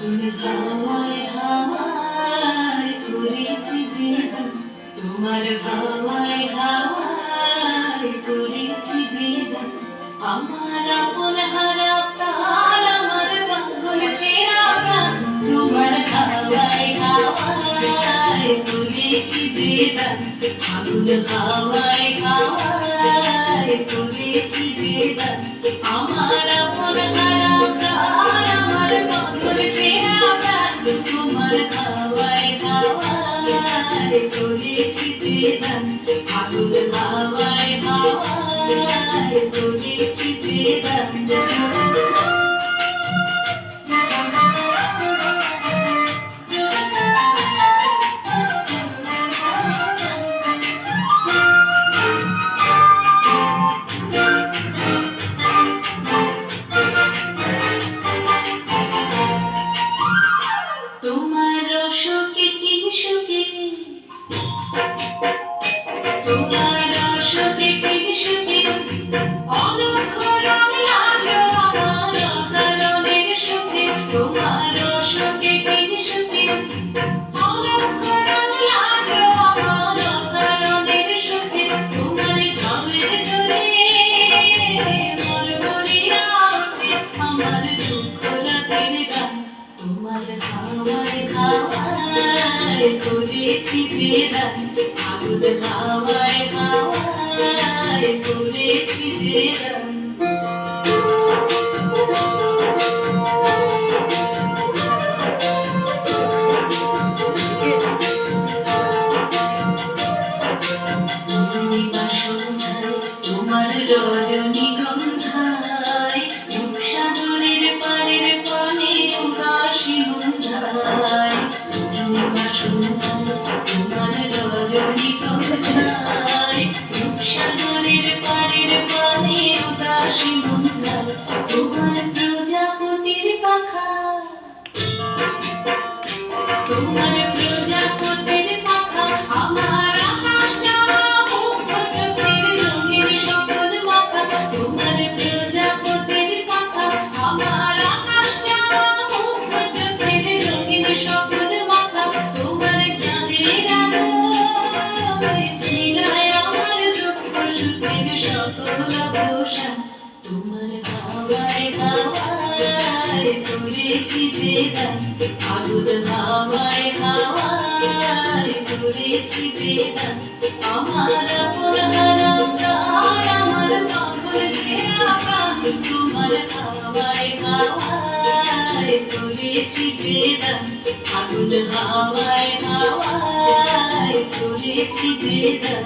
আগুন হাওয়ায় হাওয়ায় করেছি যে গান, তোমার হাওয়ায় হাওয়ায় করেছি যে গান। আমার আপন হারা প্রাণ, আমার পাগল ছেঁড়া প্রাণ, তোমার হাওয়ায় হাওয়ায় করেছি যে গান। আগুন হাওয়ায় হাওয়ায় করেছি যে গান। আমার আপন হারা প্রাণ, আমার পাগল ছেঁড়া প্রাণ, তোমার হাওয়ায় হাওয়ায় করেছি যে গান। আগুন হাওয়ায় হাওয়ায় করেছি যে গান। তোমার সুখে কি সুখে, তোমার সুখে কি সুখে, অলক্ষ রং লাগলো আমার অকারণের সুখে। তোমার সুখে কি সুখে, অলক্ষ রং লাগলো আমার অকারণের সুখে। তোমার ঝালের জলে মন ভরিয়া ওঠে আমার দুঃখ রাতের গান। তোমার হাওয়ায় হাওয়ায় করেছি যে গান। আগুন হাওয়ায় হাওয়ায় করেছি যে গান। পূর্ণিমা সন্ধ্যায় তোমার রজনীগন্ধায়, রূপসাগরের পাড়ের পানে উদাসী সন্ধ্যায়। পূর্ণিমা সন্ধ্যায় তোমার রজনীগন্ধায়, রূপসাগরের পাড়ের পানে উদাসী সন্ধ্যায়। তোমার প্রজাপতির পাখা, তোমার প্রজাপতির পাখা, আমার আকাশ চাওয়া মুগ্ধ চোখের রঙের সকল মাখা। তোমার প্রজাপতির পাখা, আমার আকাশ চাওয়া মুগ্ধ চোখের রঙের সকল মাখা। তোমার চাঁদের আলোয় মিলায় আমার দুঃখ সুখের সকল অবসান। তোমার হাওয়ায় হাওয়ায় করেছি যে গান। আগুন হাওয়ায় হাওয়ায় করেছি যে গান। আমার আপন হারা প্রাণ, আমার পাগল ছেঁড়া প্রাণ, তোমার হাওয়ায় হাওয়ায় করেছি যে গান। আগুন হাওয়ায় হাওয়ায় করেছি যে গান।